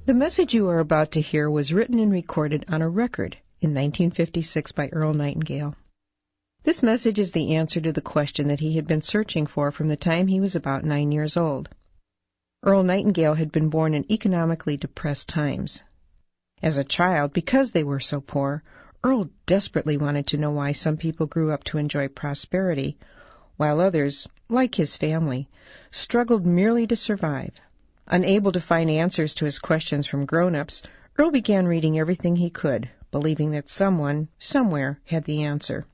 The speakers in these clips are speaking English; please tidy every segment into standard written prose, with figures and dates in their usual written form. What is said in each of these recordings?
The message you are about to hear was written and recorded on a record in 1956 by Earl Nightingale. This message is the answer to the question that he had been searching for from the time he was about 9 years old. Earl Nightingale had been born in economically depressed times. As a child, because they were so poor, Earl desperately wanted to know why some people grew up to enjoy prosperity, while others, like his family, struggled merely to survive. Unable to find answers to his questions from grown-ups, Earl began reading everything he could, believing that someone, somewhere, had the answer.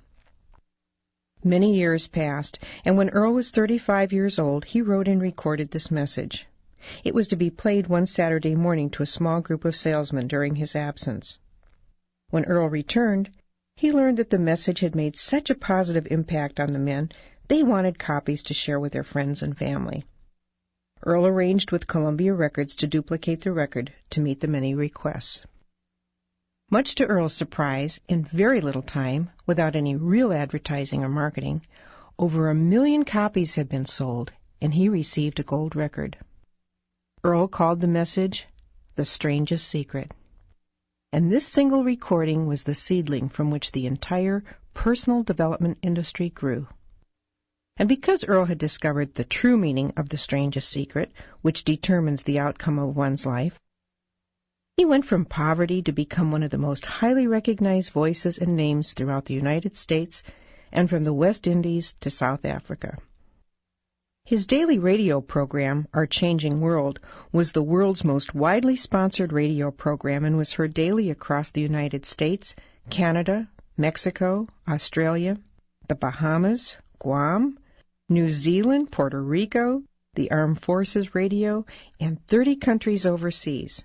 Many years passed, and when Earl was 35 years old, he wrote and recorded this message. It was to be played one Saturday morning to a small group of salesmen during his absence. When Earl returned, he learned that the message had made such a positive impact on the men, they wanted copies to share with their friends and family. Earl arranged with Columbia Records to duplicate the record to meet the many requests. Much to Earl's surprise, in very little time, without any real advertising or marketing, over 1 million copies had been sold, and he received a gold record. Earl called the message The Strangest Secret. And this single recording was the seedling from which the entire personal development industry grew. And because Earl had discovered the true meaning of the strangest secret, which determines the outcome of one's life, he went from poverty to become one of the most highly recognized voices and names throughout the United States and from the West Indies to South Africa. His daily radio program, Our Changing World, was the world's most widely sponsored radio program and was heard daily across the United States, Canada, Mexico, Australia, the Bahamas, Guam, New Zealand, Puerto Rico, the Armed Forces Radio, and 30 countries overseas.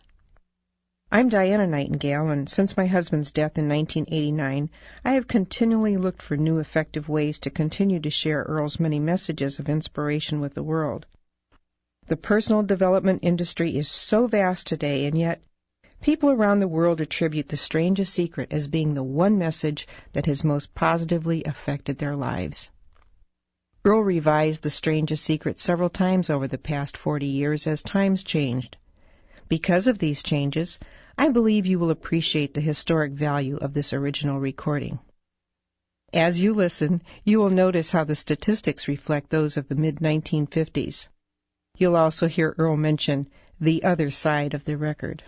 I'm Diana Nightingale, and since my husband's death in 1989, I have continually looked for new effective ways to continue to share Earl's many messages of inspiration with the world. The personal development industry is so vast today, and yet people around the world attribute the strangest secret as being the one message that has most positively affected their lives. Earl revised the strangest secret several times over the past 40 years as times changed. Because of these changes, I believe you will appreciate the historic value of this original recording. As you listen, you will notice how the statistics reflect those of the mid-1950s. You'll also hear Earl mention the other side of the record.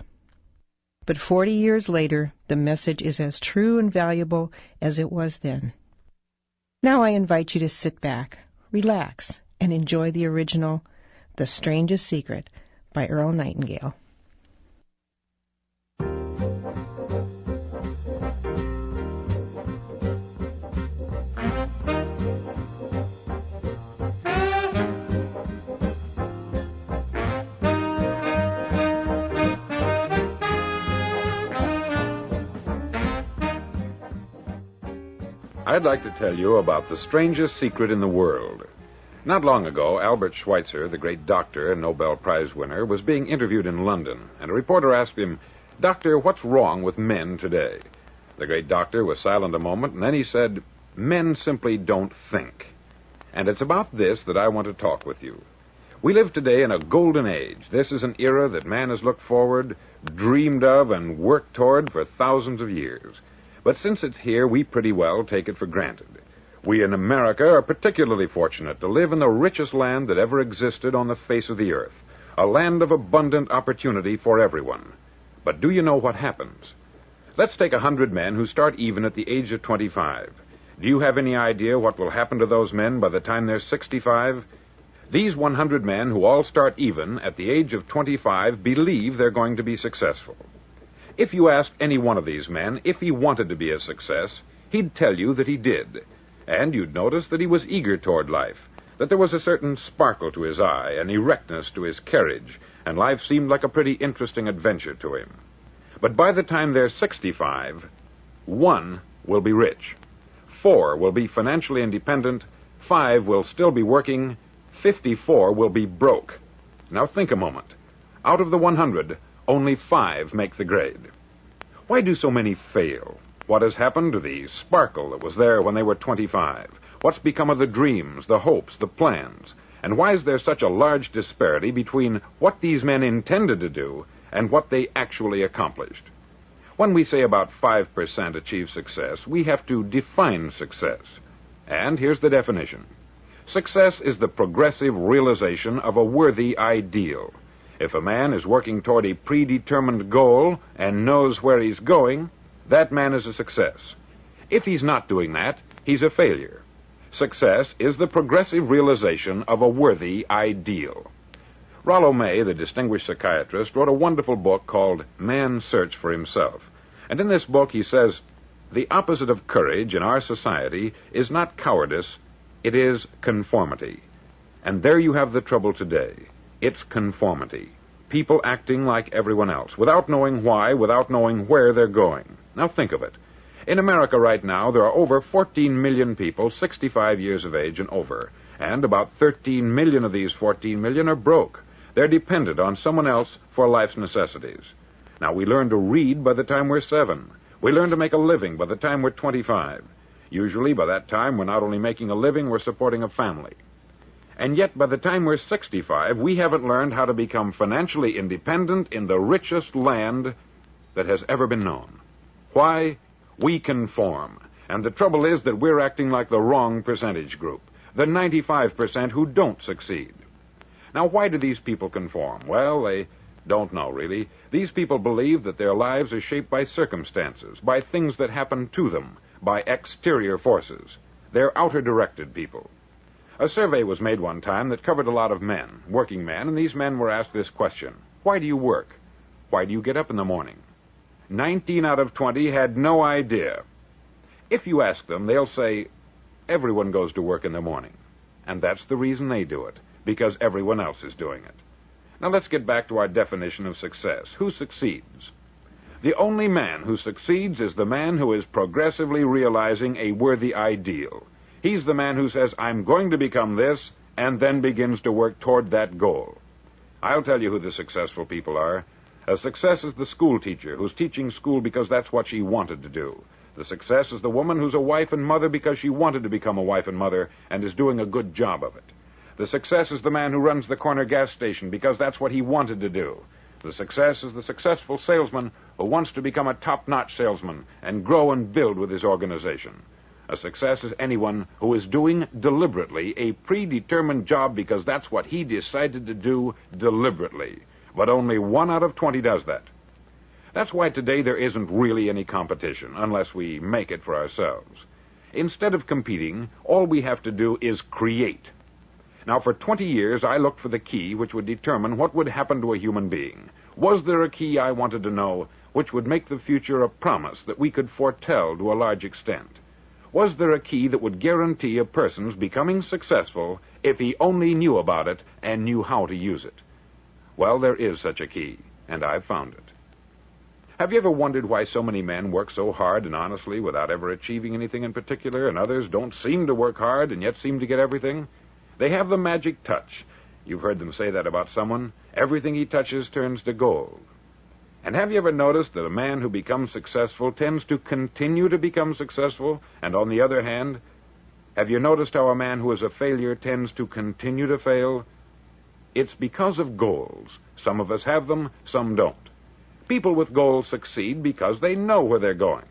But 40 years later, the message is as true and valuable as it was then. Now I invite you to sit back, relax, and enjoy the original, The Strangest Secret, by Earl Nightingale. I'd like to tell you about the strangest secret in the world. Not long ago, Albert Schweitzer, the great doctor and Nobel Prize winner, was being interviewed in London, and a reporter asked him, "Doctor, what's wrong with men today?" The great doctor was silent a moment, and then he said, "Men simply don't think." And it's about this that I want to talk with you. We live today in a golden age. This is an era that man has looked forward, dreamed of, and worked toward for thousands of years. But since it's here, we pretty well take it for granted. We in America are particularly fortunate to live in the richest land that ever existed on the face of the earth, a land of abundant opportunity for everyone. But do you know what happens? Let's take 100 men who start even at the age of 25. Do you have any idea what will happen to those men by the time they're 65? These 100 men who all start even at the age of 25 believe they're going to be successful. If you asked any one of these men if he wanted to be a success, he'd tell you that he did. And you'd notice that he was eager toward life, that there was a certain sparkle to his eye, an erectness to his carriage, and life seemed like a pretty interesting adventure to him. But by the time they're 65, 1 will be rich, 4 will be financially independent, 5 will still be working, 54 will be broke. Now think a moment. Out of the 100, only 5 make the grade. Why do so many fail? What has happened to the sparkle that was there when they were 25? What's become of the dreams, the hopes, the plans? And why is there such a large disparity between what these men intended to do and what they actually accomplished. When we say about 5% achieve success, we have to define success. And here's the definition. Success is the progressive realization of a worthy ideal. If a man is working toward a predetermined goal and knows where he's going, that man is a success. If he's not doing that, he's a failure. Success is the progressive realization of a worthy ideal. Rollo May, the distinguished psychiatrist, wrote a wonderful book called Man's Search for Himself. And in this book he says, the opposite of courage in our society is not cowardice, it is conformity. And there you have the trouble today. It's conformity. People acting like everyone else, without knowing why, without knowing where they're going. Now think of it. In America right now, there are over 14 million people 65 years of age and over, and about 13 million of these 14 million are broke. They're dependent on someone else for life's necessities. Now, we learn to read by the time we're 7. We learn to make a living by the time we're 25. Usually, by that time, we're not only making a living, we're supporting a family. And yet, by the time we're 65, we haven't learned how to become financially independent in the richest land that has ever been known. Why? We conform. And the trouble is that we're acting like the wrong percentage group, the 95% who don't succeed. Now, why do these people conform? Well, they don't know, really. These people believe that their lives are shaped by circumstances, by things that happen to them, by exterior forces. They're outer-directed people. A survey was made one time that covered a lot of men, working men, and these men were asked this question. Why do you work? Why do you get up in the morning? 19 out of 20 had no idea. If you ask them, they'll say, everyone goes to work in the morning. And that's the reason they do it, because everyone else is doing it. Now let's get back to our definition of success. Who succeeds? The only man who succeeds is the man who is progressively realizing a worthy ideal. He's the man who says, I'm going to become this, and then begins to work toward that goal. I'll tell you who the successful people are. A success is the school teacher who's teaching school because that's what she wanted to do. The success is the woman who's a wife and mother because she wanted to become a wife and mother and is doing a good job of it. The success is the man who runs the corner gas station because that's what he wanted to do. The success is the successful salesman who wants to become a top-notch salesman and grow and build with his organization. A success is anyone who is doing deliberately a predetermined job because that's what he decided to do deliberately. But only 1 out of 20 does that. That's why today there isn't really any competition, unless we make it for ourselves. Instead of competing, all we have to do is create. Now, for 20 years, I looked for the key which would determine what would happen to a human being. Was there a key I wanted to know which would make the future a promise that we could foretell to a large extent? Was there a key that would guarantee a person's becoming successful if he only knew about it and knew how to use it? Well, there is such a key, and I've found it. Have you ever wondered why so many men work so hard and honestly without ever achieving anything in particular, and others don't seem to work hard and yet seem to get everything? They have the magic touch. You've heard them say that about someone. Everything he touches turns to gold. And have you ever noticed that a man who becomes successful tends to continue to become successful, and on the other hand, have you noticed how a man who is a failure tends to continue to fail? It's because of goals. Some of us have them, some don't. People with goals succeed because they know where they're going.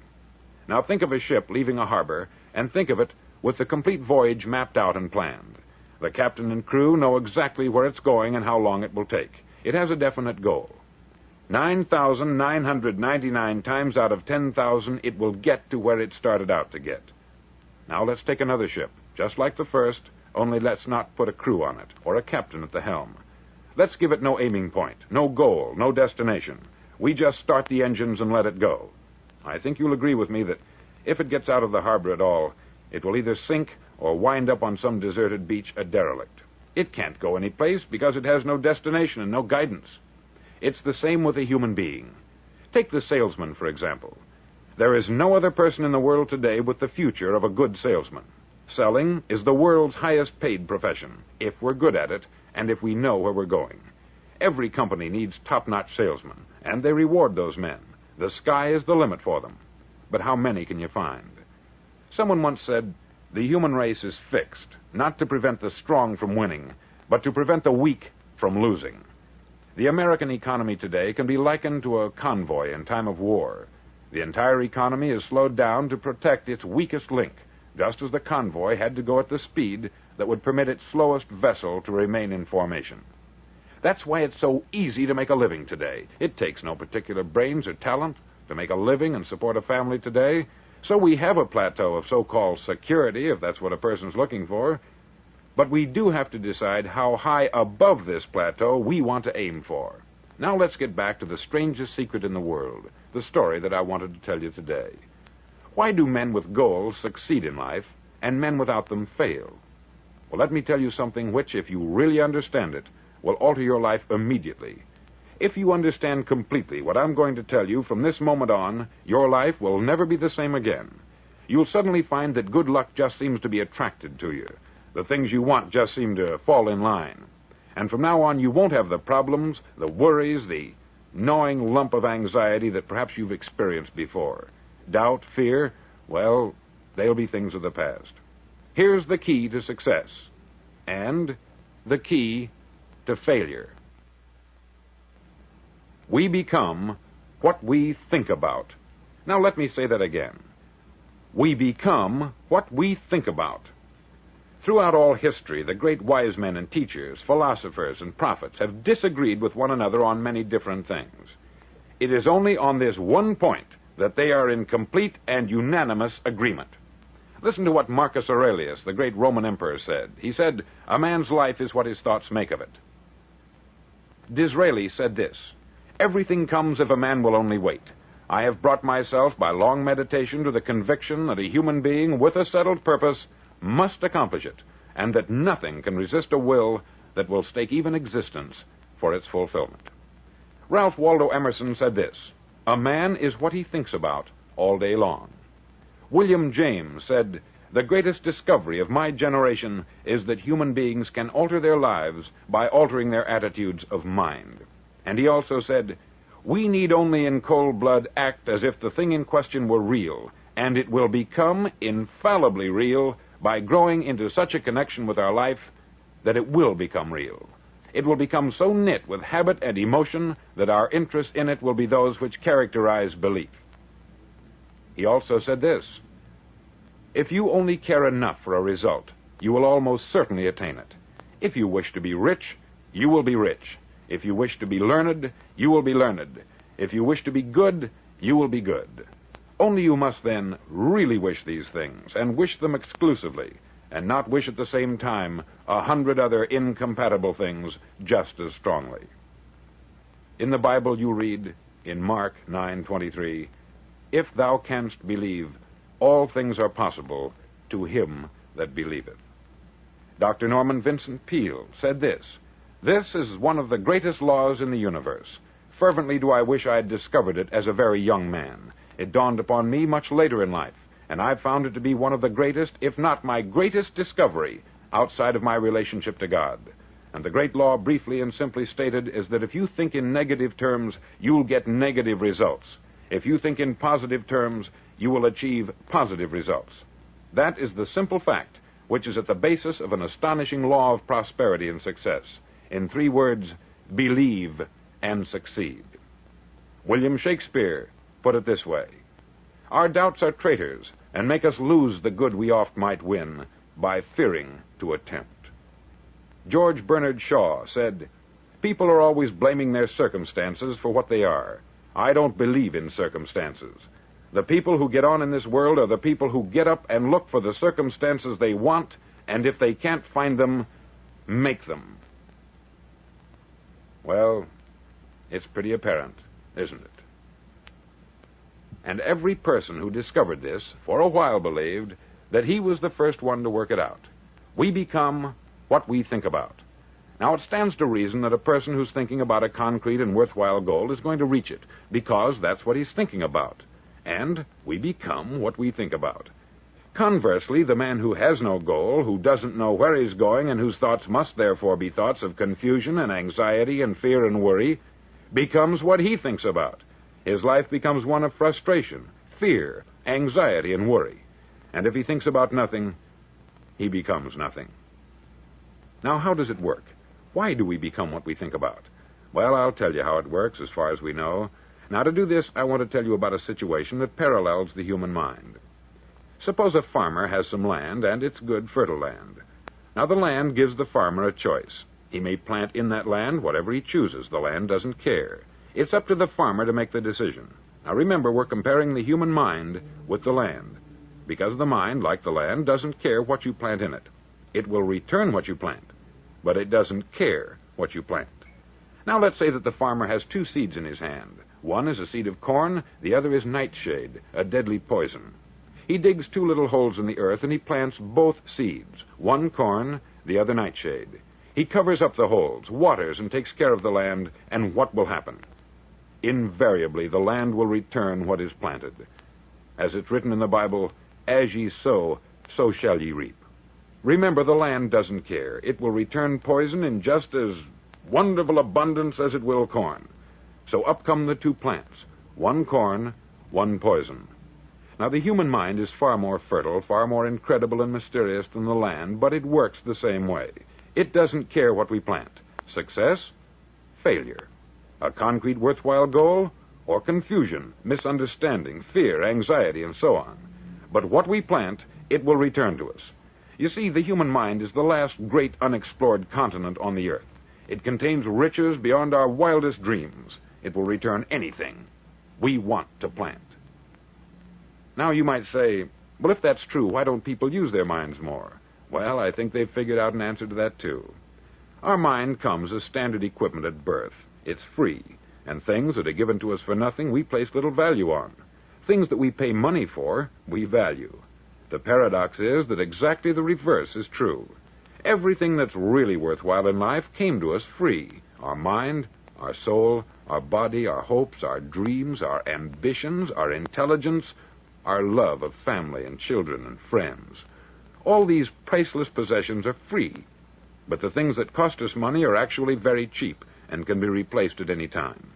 Now think of a ship leaving a harbor, and think of it with the complete voyage mapped out and planned. The captain and crew know exactly where it's going and how long it will take. It has a definite goal. 9,999 times out of 10,000, it will get to where it started out to get. Now let's take another ship, just like the first, only let's not put a crew on it, or a captain at the helm. Let's give it no aiming point, no goal, no destination. We just start the engines and let it go. I think you'll agree with me that if it gets out of the harbor at all, it will either sink or wind up on some deserted beach a derelict. It can't go any place because it has no destination and no guidance. It's the same with a human being. Take the salesman, for example. There is no other person in the world today with the future of a good salesman. Selling is the world's highest paid profession, if we're good at it, and if we know where we're going. Every company needs top-notch salesmen, and they reward those men. The sky is the limit for them. But how many can you find? Someone once said, the human race is fixed, not to prevent the strong from winning, but to prevent the weak from losing. The American economy today can be likened to a convoy in time of war. The entire economy is slowed down to protect its weakest link, just as the convoy had to go at the speed that would permit its slowest vessel to remain in formation. That's why it's so easy to make a living today. It takes no particular brains or talent to make a living and support a family today. So we have a plateau of so-called security, if that's what a person's looking for. But we do have to decide how high above this plateau we want to aim for. Now let's get back to the strangest secret in the world, the story that I wanted to tell you today. Why do men with goals succeed in life and men without them fail? Well, let me tell you something which, if you really understand it, will alter your life immediately. If you understand completely what I'm going to tell you from this moment on, your life will never be the same again. You'll suddenly find that good luck just seems to be attracted to you. The things you want just seem to fall in line. And from now on, you won't have the problems, the worries, the gnawing lump of anxiety that perhaps you've experienced before. Doubt, fear, well, they'll be things of the past. Here's the key to success, and the key to failure. We become what we think about. Now let me say that again. We become what we think about. Throughout all history, the great wise men and teachers, philosophers and prophets have disagreed with one another on many different things. It is only on this one point that they are in complete and unanimous agreement. Listen to what Marcus Aurelius, the great Roman emperor, said. He said, "A man's life is what his thoughts make of it." Disraeli said this, "Everything comes if a man will only wait. I have brought myself by long meditation to the conviction that a human being with a settled purpose must accomplish it, and that nothing can resist a will that will stake even existence for its fulfillment." Ralph Waldo Emerson said this, "A man is what he thinks about all day long." William James said, "The greatest discovery of my generation is that human beings can alter their lives by altering their attitudes of mind." And he also said, "We need only in cold blood act as if the thing in question were real, and it will become infallibly real by growing into such a connection with our life that it will become real. It will become so knit with habit and emotion that our interest in it will be those which characterize belief." He also said this, "If you only care enough for a result, you will almost certainly attain it. If you wish to be rich, you will be rich. If you wish to be learned, you will be learned. If you wish to be good, you will be good. Only you must then really wish these things, and wish them exclusively, and not wish at the same time 100 other incompatible things just as strongly." In the Bible you read, in Mark 9:23, "If thou canst believe, all things are possible to him that believeth." Dr. Norman Vincent Peale said this, "This is one of the greatest laws in the universe. Fervently do I wish I had discovered it as a very young man. It dawned upon me much later in life, and I've found it to be one of the greatest, if not my greatest discovery outside of my relationship to God. And the great law, briefly and simply stated, is that if you think in negative terms, you'll get negative results. If you think in positive terms, you will achieve positive results. That is the simple fact which is at the basis of an astonishing law of prosperity and success. In 3 words, believe and succeed." William Shakespeare put it this way, "Our doubts are traitors, and make us lose the good we oft might win by fearing to attempt." George Bernard Shaw said, "People are always blaming their circumstances for what they are. I don't believe in circumstances. The people who get on in this world are the people who get up and look for the circumstances they want, and if they can't find them, make them." Well, it's pretty apparent, isn't it? And every person who discovered this for a while believed that he was the first one to work it out. We become what we think about. Now, it stands to reason that a person who's thinking about a concrete and worthwhile goal is going to reach it, because that's what he's thinking about. And we become what we think about. Conversely, the man who has no goal, who doesn't know where he's going, and whose thoughts must therefore be thoughts of confusion and anxiety and fear and worry, becomes what he thinks about. His life becomes one of frustration, fear, anxiety, and worry. And if he thinks about nothing, he becomes nothing. Now, how does it work? Why do we become what we think about? Well, I'll tell you how it works as far as we know. Now, to do this, I want to tell you about a situation that parallels the human mind. Suppose a farmer has some land, and it's good, fertile land. Now, the land gives the farmer a choice. He may plant in that land whatever he chooses. The land doesn't care. It's up to the farmer to make the decision. Now, remember, we're comparing the human mind with the land, because the mind, like the land, doesn't care what you plant in it. It will return what you plant, but it doesn't care what you plant. Now, let's say that the farmer has two seeds in his hand. One is a seed of corn, the other is nightshade, a deadly poison. He digs two little holes in the earth, and he plants both seeds, one corn, the other nightshade. He covers up the holes, waters, and takes care of the land, and what will happen? Invariably, the land will return what is planted. As it's written in the Bible, as ye sow, so shall ye reap. Remember, the land doesn't care. It will return poison in just as wonderful abundance as it will corn. So up come the two plants, one corn, one poison. Now, the human mind is far more fertile, far more incredible and mysterious than the land, but it works the same way. It doesn't care what we plant. Success, failure. A concrete, worthwhile goal, or confusion, misunderstanding, fear, anxiety, and so on. But what we plant, it will return to us. You see, the human mind is the last great unexplored continent on the earth. It contains riches beyond our wildest dreams. It will return anything we want to plant. Now, you might say, well, if that's true, why don't people use their minds more? Well, I think they've figured out an answer to that, too. Our mind comes as standard equipment at birth. It's free, and things that are given to us for nothing we place little value on. Things that we pay money for, we value. The paradox is that exactly the reverse is true. Everything that's really worthwhile in life came to us free. Our mind, our soul, our body, our hopes, our dreams, our ambitions, our intelligence, our love of family and children and friends. All these priceless possessions are free, but the things that cost us money are actually very cheap and can be replaced at any time.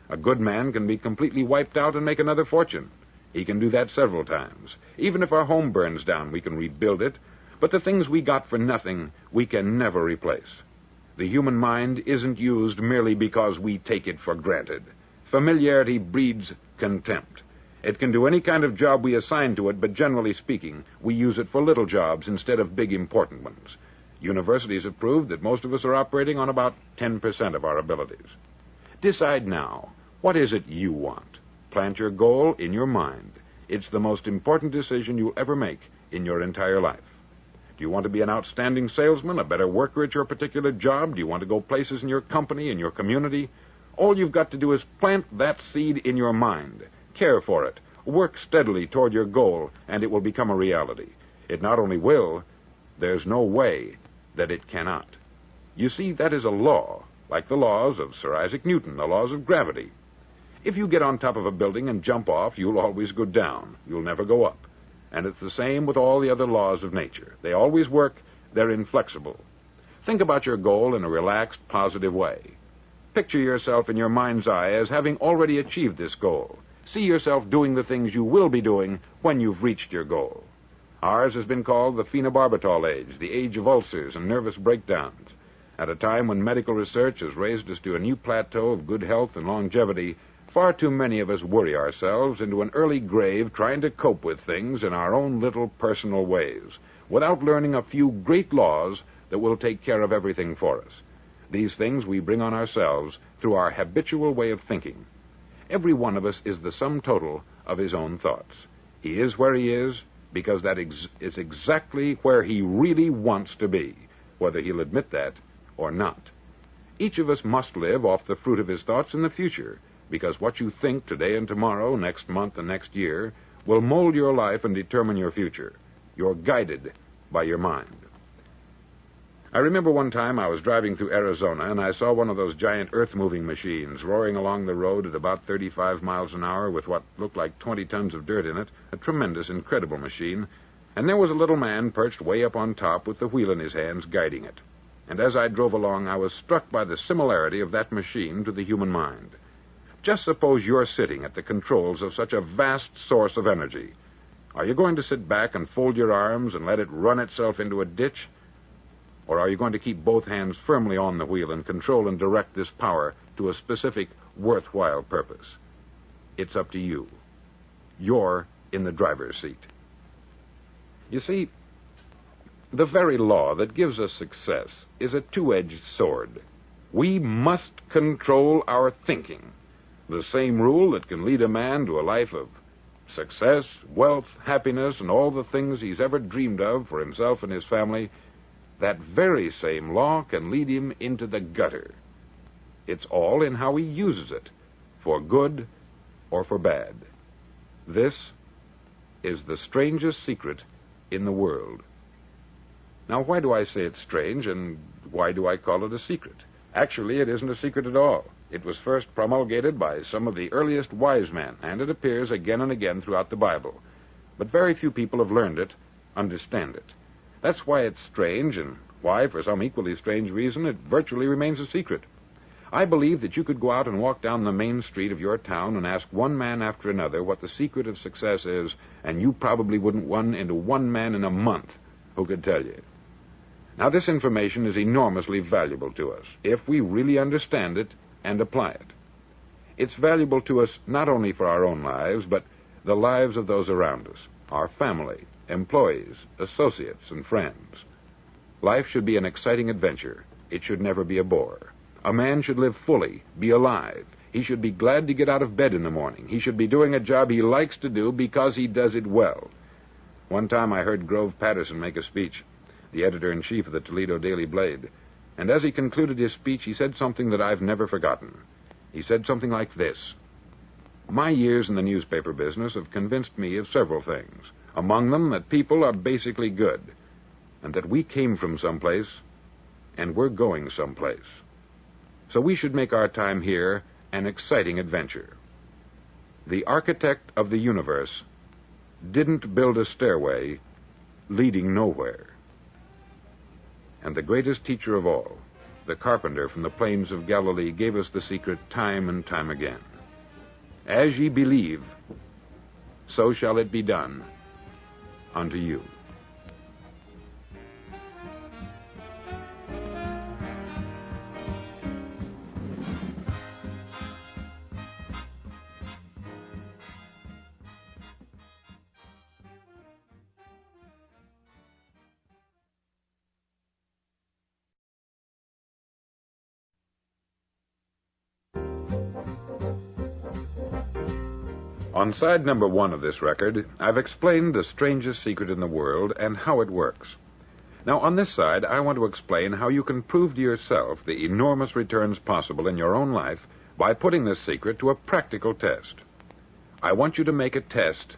A good man can be completely wiped out and make another fortune. He can do that several times. Even if our home burns down, we can rebuild it, but the things we got for nothing, we can never replace. The human mind isn't used merely because we take it for granted. Familiarity breeds contempt. It can do any kind of job we assign to it, but generally speaking, we use it for little jobs instead of big, important ones. Universities have proved that most of us are operating on about 10% of our abilities. Decide now, what is it you want? Plant your goal in your mind. It's the most important decision you'll ever make in your entire life. Do you want to be an outstanding salesman, a better worker at your particular job? Do you want to go places in your company, in your community? All you've got to do is plant that seed in your mind. Care for it. Work steadily toward your goal, and it will become a reality. It not only will, there's no way that it cannot. You see, that is a law, like the laws of Sir Isaac Newton, the laws of gravity. If you get on top of a building and jump off, you'll always go down. You'll never go up. And it's the same with all the other laws of nature. They always work. They're inflexible. Think about your goal in a relaxed, positive way. Picture yourself in your mind's eye as having already achieved this goal. See yourself doing the things you will be doing when you've reached your goal. Ours has been called the phenobarbital age, the age of ulcers and nervous breakdowns. At a time when medical research has raised us to a new plateau of good health and longevity, far too many of us worry ourselves into an early grave trying to cope with things in our own little personal ways, without learning a few great laws that will take care of everything for us. These things we bring on ourselves through our habitual way of thinking. Every one of us is the sum total of his own thoughts. He is where he is because that is exactly where he really wants to be, whether he'll admit that or not. Each of us must live off the fruit of his thoughts in the future, because what you think today and tomorrow, next month and next year, will mold your life and determine your future. You're guided by your mind. I remember one time I was driving through Arizona, and I saw one of those giant earth-moving machines roaring along the road at about 35 miles an hour with what looked like 20 tons of dirt in it, a tremendous, incredible machine, and there was a little man perched way up on top with the wheel in his hands guiding it. And as I drove along, I was struck by the similarity of that machine to the human mind. Just suppose you're sitting at the controls of such a vast source of energy. Are you going to sit back and fold your arms and let it run itself into a ditch? Or are you going to keep both hands firmly on the wheel and control and direct this power to a specific, worthwhile purpose? It's up to you. You're in the driver's seat. You see, the very law that gives us success is a two-edged sword. We must control our thinking. The same rule that can lead a man to a life of success, wealth, happiness, and all the things he's ever dreamed of for himself and his family, that very same law can lead him into the gutter. It's all in how he uses it, for good or for bad. This is the strangest secret in the world. Now, why do I say it's strange, and why do I call it a secret? Actually, it isn't a secret at all. It was first promulgated by some of the earliest wise men, and it appears again and again throughout the Bible. But very few people have learned it, understand it. That's why it's strange, and why, for some equally strange reason, it virtually remains a secret. I believe that you could go out and walk down the main street of your town and ask one man after another what the secret of success is, and you probably wouldn't run into one man in a month who could tell you. Now, this information is enormously valuable to us if we really understand it and apply it. It's valuable to us not only for our own lives, but the lives of those around us, our family, employees, associates, and friends. Life should be an exciting adventure. It should never be a bore. A man should live fully, be alive. He should be glad to get out of bed in the morning. He should be doing a job he likes to do because he does it well. One time I heard Grove Patterson make a speech, the editor-in-chief of the Toledo Daily Blade, and as he concluded his speech, he said something that I've never forgotten. He said something like this: "My years in the newspaper business have convinced me of several things, among them that people are basically good, and that we came from someplace, and we're going someplace. So we should make our time here an exciting adventure. The architect of the universe didn't build a stairway leading nowhere." And the greatest teacher of all, the carpenter from the plains of Galilee, gave us the secret time and time again. As ye believe, so shall it be done unto you. On side number 1 of this record, I've explained the strangest secret in the world and how it works. Now, on this side, I want to explain how you can prove to yourself the enormous returns possible in your own life by putting this secret to a practical test. I want you to make a test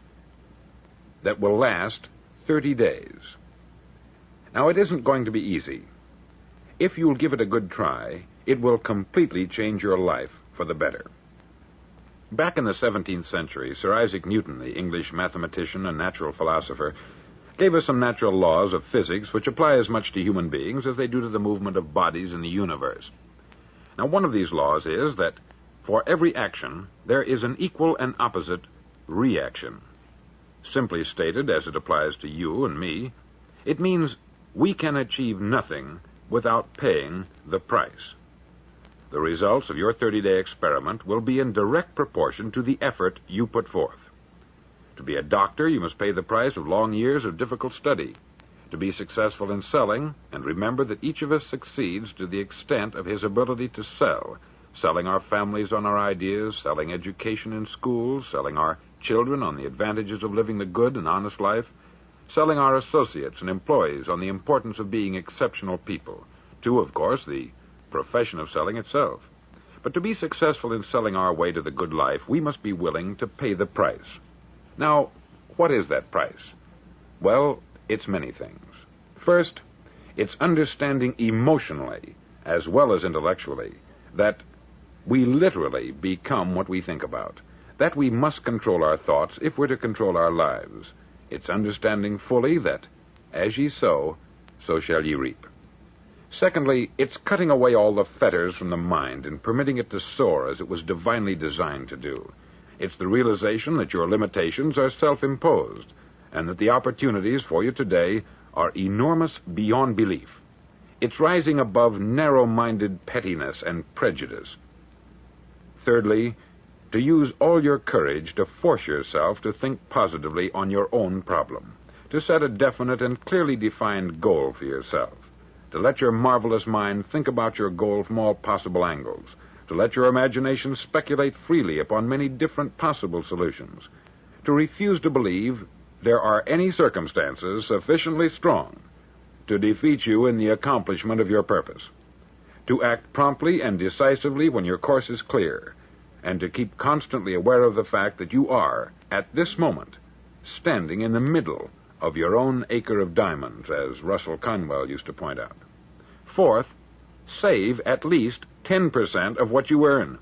that will last 30 days. Now, it isn't going to be easy. If you'll give it a good try, it will completely change your life for the better. Back in the 17th century, Sir Isaac Newton, the English mathematician and natural philosopher, gave us some natural laws of physics which apply as much to human beings as they do to the movement of bodies in the universe. Now, one of these laws is that for every action, there is an equal and opposite reaction. Simply stated, as it applies to you and me, it means we can achieve nothing without paying the price. The results of your 30-day experiment will be in direct proportion to the effort you put forth. To be a doctor, you must pay the price of long years of difficult study. To be successful in selling, and remember that each of us succeeds to the extent of his ability to sell, selling our families on our ideas, selling education in schools, selling our children on the advantages of living the good and honest life, selling our associates and employees on the importance of being exceptional people, to, of course, the profession of selling itself. But to be successful in selling our way to the good life, we must be willing to pay the price. Now, what is that price? Well, it's many things. First, it's understanding emotionally, as well as intellectually, that we literally become what we think about, that we must control our thoughts if we're to control our lives. It's understanding fully that, as ye sow, so shall ye reap. Secondly, it's cutting away all the fetters from the mind and permitting it to soar as it was divinely designed to do. It's the realization that your limitations are self-imposed and that the opportunities for you today are enormous beyond belief. It's rising above narrow-minded pettiness and prejudice. Thirdly, to use all your courage to force yourself to think positively on your own problem, to set a definite and clearly defined goal for yourself, to let your marvelous mind think about your goal from all possible angles, to let your imagination speculate freely upon many different possible solutions, to refuse to believe there are any circumstances sufficiently strong to defeat you in the accomplishment of your purpose, to act promptly and decisively when your course is clear, and to keep constantly aware of the fact that you are, at this moment, standing in the middle of your own acre of diamonds, as Russell Conwell used to point out. Fourth, save at least 10% of what you earn.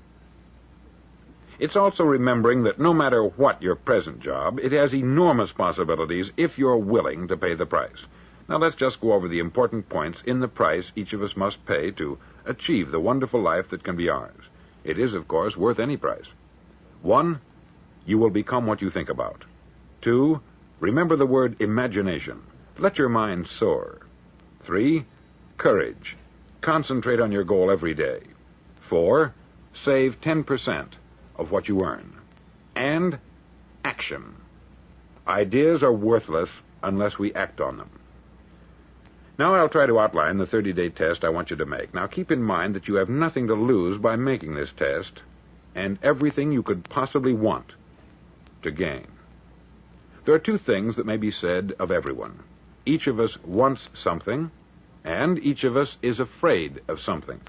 It's also remembering that no matter what your present job, it has enormous possibilities if you're willing to pay the price. Now let's just go over the important points in the price each of us must pay to achieve the wonderful life that can be ours. It is, of course, worth any price. 1, you will become what you think about. 2, remember the word imagination. Let your mind soar. 3, courage. Concentrate on your goal every day. 4, save 10% of what you earn. And action. Ideas are worthless unless we act on them. Now I'll try to outline the 30-day test I want you to make. Now keep in mind that you have nothing to lose by making this test, and everything you could possibly want to gain. There are 2 things that may be said of everyone. Each of us wants something, and each of us is afraid of something.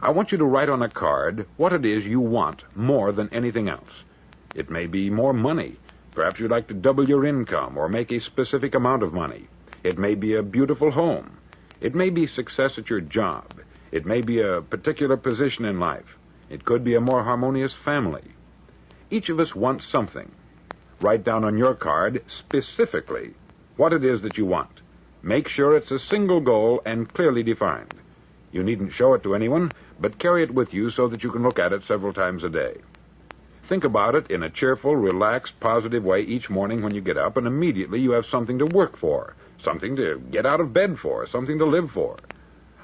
I want you to write on a card what it is you want more than anything else. It may be more money. Perhaps you'd like to double your income or make a specific amount of money. It may be a beautiful home. It may be success at your job. It may be a particular position in life. It could be a more harmonious family. Each of us wants something. Write down on your card specifically what it is that you want. Make sure it's a single goal and clearly defined. You needn't show it to anyone, but carry it with you so that you can look at it several times a day. Think about it in a cheerful, relaxed, positive way each morning when you get up, and immediately you have something to work for, something to get out of bed for, something to live for.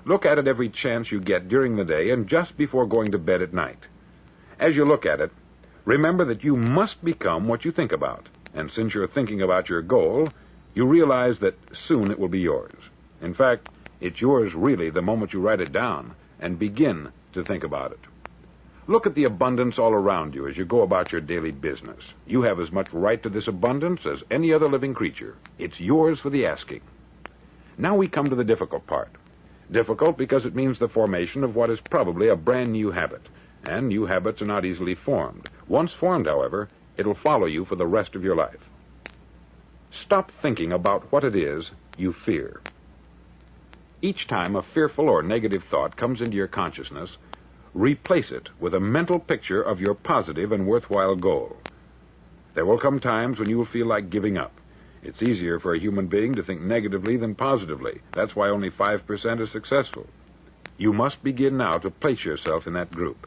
Look at it every chance you get during the day and just before going to bed at night. As you look at it, remember that you must become what you think about, and since you're thinking about your goal, you realize that soon it will be yours. In fact, it's yours really the moment you write it down and begin to think about it. Look at the abundance all around you as you go about your daily business. You have as much right to this abundance as any other living creature. It's yours for the asking. Now we come to the difficult part. Difficult because it means the formation of what is probably a brand new habit. And new habits are not easily formed. Once formed, however, it'll follow you for the rest of your life. Stop thinking about what it is you fear. Each time a fearful or negative thought comes into your consciousness, replace it with a mental picture of your positive and worthwhile goal. There will come times when you will feel like giving up. It's easier for a human being to think negatively than positively. That's why only 5% are successful. You must begin now to place yourself in that group.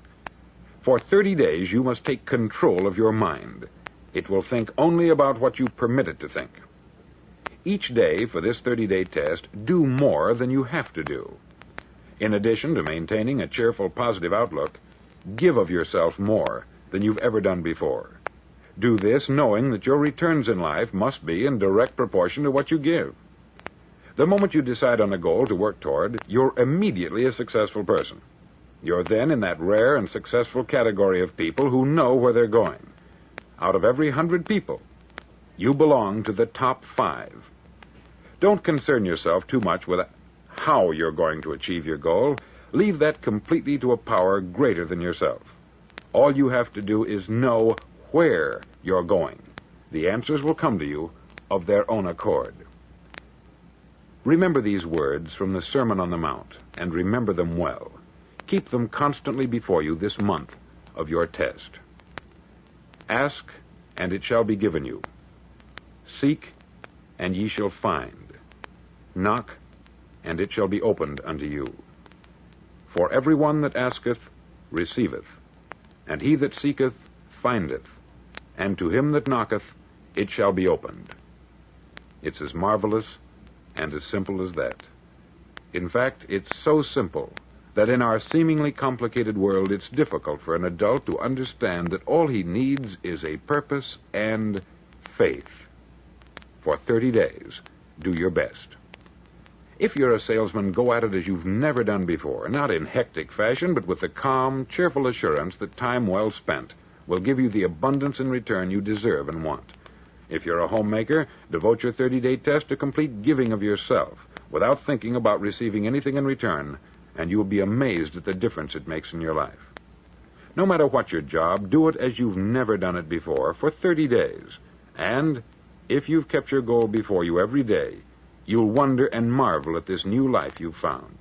For 30 days, you must take control of your mind. It will think only about what you permit it to think. Each day for this 30-day test, do more than you have to do. In addition to maintaining a cheerful, positive outlook, give of yourself more than you've ever done before. Do this knowing that your returns in life must be in direct proportion to what you give. The moment you decide on a goal to work toward, you're immediately a successful person. You're then in that rare and successful category of people who know where they're going. Out of every 100 people, you belong to the top 5. Don't concern yourself too much with how you're going to achieve your goal. Leave that completely to a power greater than yourself. All you have to do is know where you're going. The answers will come to you of their own accord. Remember these words from the Sermon on the Mount, and remember them well. Keep them constantly before you this month of your test. Ask, and it shall be given you. Seek, and ye shall find. Knock, and it shall be opened unto you. For every one that asketh receiveth, and he that seeketh findeth, and to him that knocketh it shall be opened. It's as marvelous and as simple as that. In fact, it's so simple that in our seemingly complicated world, it's difficult for an adult to understand that all he needs is a purpose and faith. For 30 days, do your best. If you're a salesman, go at it as you've never done before, not in hectic fashion, but with the calm, cheerful assurance that time well spent will give you the abundance in return you deserve and want. If you're a homemaker, devote your 30-day test to complete giving of yourself without thinking about receiving anything in return, and you will be amazed at the difference it makes in your life. No matter what your job, do it as you've never done it before for 30 days. And if you've kept your goal before you every day, you'll wonder and marvel at this new life you've found.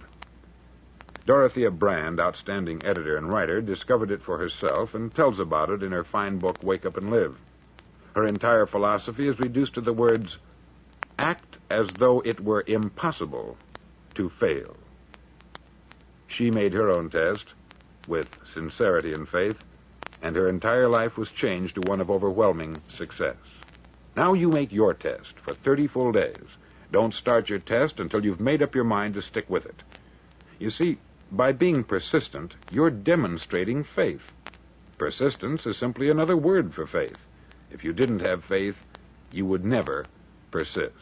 Dorothea Brand, outstanding editor and writer, discovered it for herself and tells about it in her fine book, Wake Up and Live. Her entire philosophy is reduced to the words, act as though it were impossible to fail. She made her own test with sincerity and faith, and her entire life was changed to one of overwhelming success. Now you make your test for 30 full days. Don't start your test until you've made up your mind to stick with it. You see, by being persistent, you're demonstrating faith. Persistence is simply another word for faith. If you didn't have faith, you would never persist.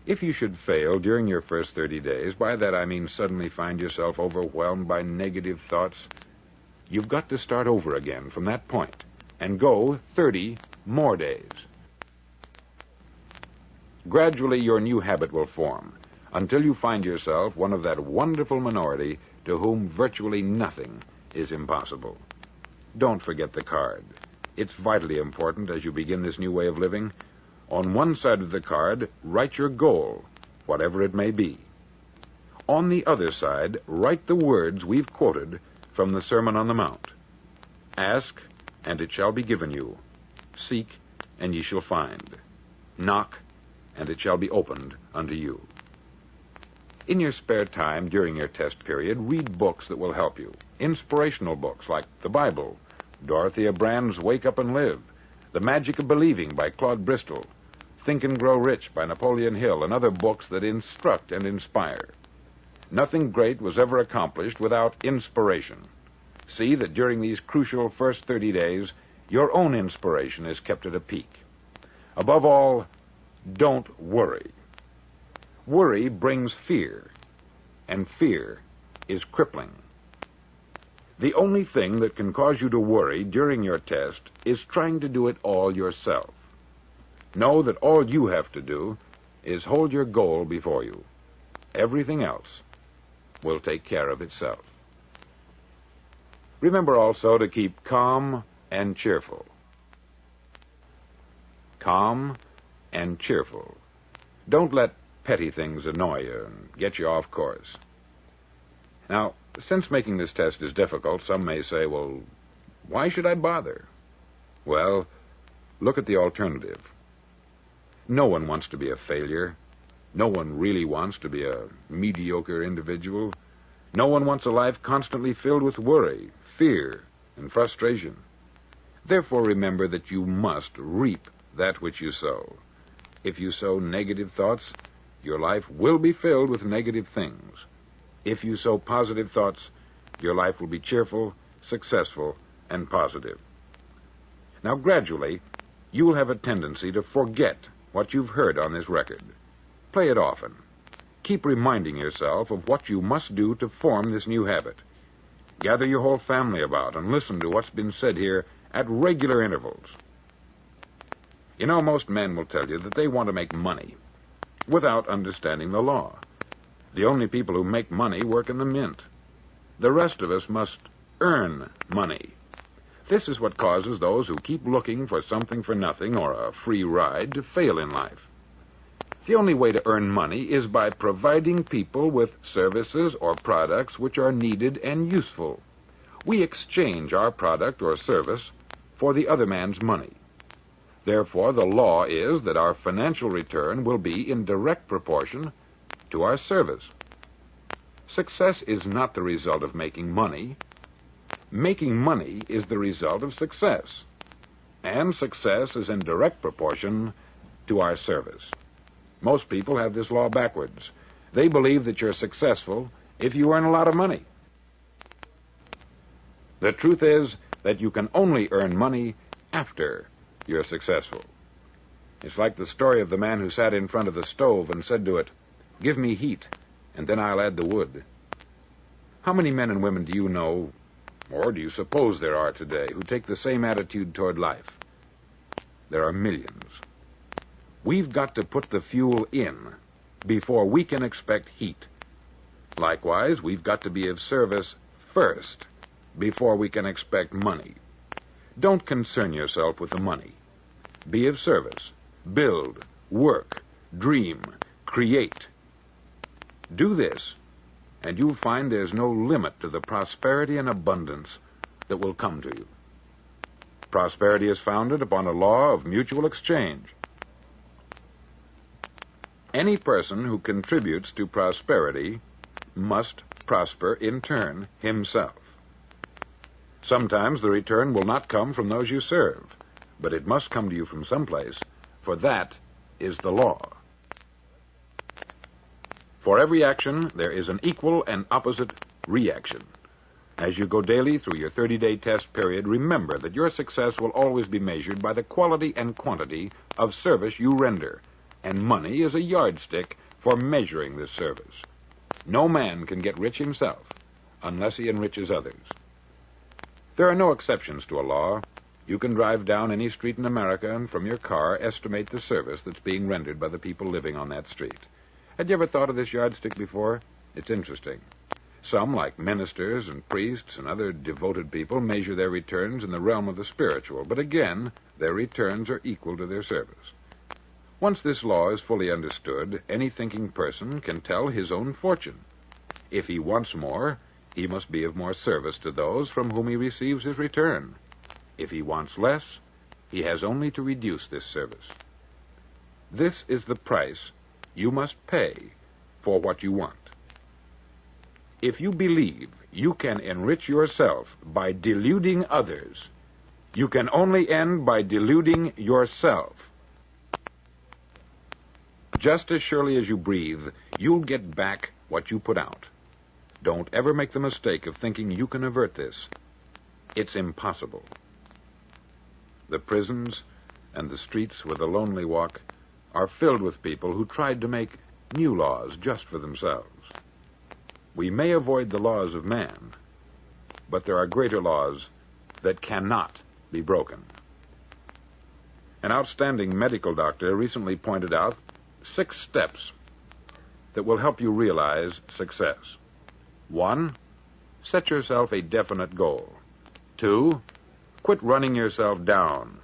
If you should fail during your first 30 days, by that I mean suddenly find yourself overwhelmed by negative thoughts, you've got to start over again from that point and go 30 more days. Gradually, your new habit will form until you find yourself one of that wonderful minority to whom virtually nothing is impossible. Don't forget the card. It's vitally important as you begin this new way of living. On one side of the card, write your goal, whatever it may be. On the other side, write the words we've quoted from the Sermon on the Mount. Ask, and it shall be given you. Seek, and ye shall find. Knock, and it shall be opened unto you. In your spare time during your test period, read books that will help you. Inspirational books like the Bible, Dorothea Brand's Wake Up and Live, The Magic of Believing by Claude Bristol, Think and Grow Rich by Napoleon Hill, and other books that instruct and inspire. Nothing great was ever accomplished without inspiration. See that during these crucial first 30 days, your own inspiration is kept at a peak. Above all, don't worry. Worry brings fear, and fear is crippling. The only thing that can cause you to worry during your test is trying to do it all yourself. Know that all you have to do is hold your goal before you. Everything else will take care of itself. Remember also to keep calm and cheerful. Calm and cheerful. Don't let petty things annoy you and get you off course. Now, since making this test is difficult, some may say, well, why should I bother? Well, look at the alternative. No one wants to be a failure. No one really wants to be a mediocre individual. No one wants a life constantly filled with worry, fear, and frustration. Therefore, remember that you must reap that which you sow. If you sow negative thoughts, your life will be filled with negative things. If you sow positive thoughts, your life will be cheerful, successful, and positive. Now, gradually, you will have a tendency to forget what you've heard on this record. Play it often. Keep reminding yourself of what you must do to form this new habit. Gather your whole family about and listen to what's been said here at regular intervals. You know, most men will tell you that they want to make money without understanding the law. The only people who make money work in the mint. The rest of us must earn money. This is what causes those who keep looking for something for nothing or a free ride to fail in life. The only way to earn money is by providing people with services or products which are needed and useful. We exchange our product or service for the other man's money. Therefore, the law is that our financial return will be in direct proportion to our service. Success is not the result of making money. Making money is the result of success. And success is in direct proportion to our service. Most people have this law backwards. They believe that you're successful if you earn a lot of money. The truth is that you can only earn money after you're successful. It's like the story of the man who sat in front of the stove and said to it, "Give me heat, and then I'll add the wood." How many men and women do you know, or do you suppose there are today, who take the same attitude toward life? There are millions. We've got to put the fuel in before we can expect heat. Likewise, we've got to be of service first before we can expect money. Don't concern yourself with the money. Be of service. Build, work, dream, create. Do this, and you'll find there's no limit to the prosperity and abundance that will come to you. Prosperity is founded upon a law of mutual exchange. Any person who contributes to prosperity must prosper in turn himself. Sometimes the return will not come from those you serve, but it must come to you from someplace, for that is the law. For every action, there is an equal and opposite reaction. As you go daily through your 30-day test period, remember that your success will always be measured by the quality and quantity of service you render, and money is a yardstick for measuring this service. No man can get rich himself unless he enriches others. There are no exceptions to a law. You can drive down any street in America and from your car estimate the service that's being rendered by the people living on that street. Had you ever thought of this yardstick before? It's interesting. Some, like ministers and priests and other devoted people, measure their returns in the realm of the spiritual, but again, their returns are equal to their service. Once this law is fully understood, any thinking person can tell his own fortune. If he wants more, he must be of more service to those from whom he receives his return. If he wants less, he has only to reduce this service. This is the price you must pay for what you want. If you believe you can enrich yourself by deluding others, you can only end by deluding yourself. Just as surely as you breathe, you'll get back what you put out. Don't ever make the mistake of thinking you can avert this. It's impossible. The prisons and the streets where the lonely walk are filled with people who tried to make new laws just for themselves. We may avoid the laws of man, but there are greater laws that cannot be broken. An outstanding medical doctor recently pointed out 6 steps that will help you realize success. 1, set yourself a definite goal. 2, quit running yourself down.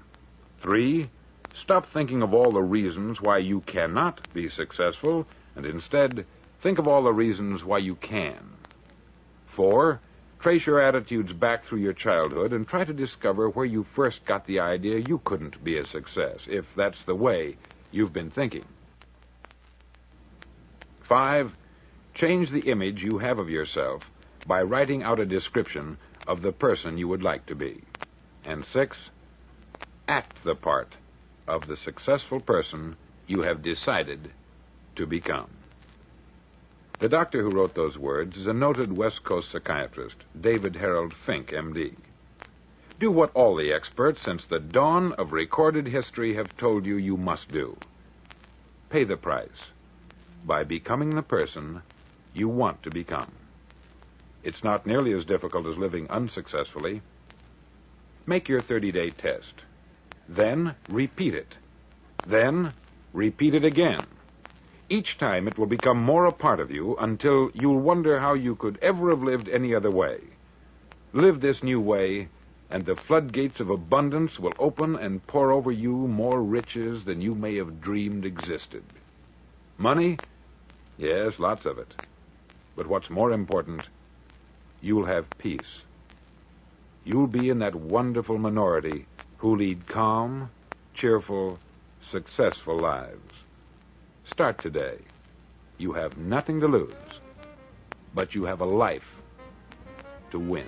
3, stop thinking of all the reasons why you cannot be successful, and instead think of all the reasons why you can. 4, trace your attitudes back through your childhood and try to discover where you first got the idea you couldn't be a success, if that's the way you've been thinking. 5, change the image you have of yourself by writing out a description of the person you would like to be. And 6, act the part of the successful person you have decided to become. The doctor who wrote those words is a noted West Coast psychiatrist, David Harold Fink, M.D. Do what all the experts since the dawn of recorded history have told you you must do. Pay the price by becoming the person you want to become. It's not nearly as difficult as living unsuccessfully. Make your 30-day test. Then repeat it. Then repeat it again. Each time it will become more a part of you until you'll wonder how you could ever have lived any other way. Live this new way, and the floodgates of abundance will open and pour over you more riches than you may have dreamed existed. Money? Yes, lots of it. But what's more important, you'll have peace. You'll be in that wonderful minority who lead calm, cheerful, successful lives. Start today. You have nothing to lose, but you have a life to win.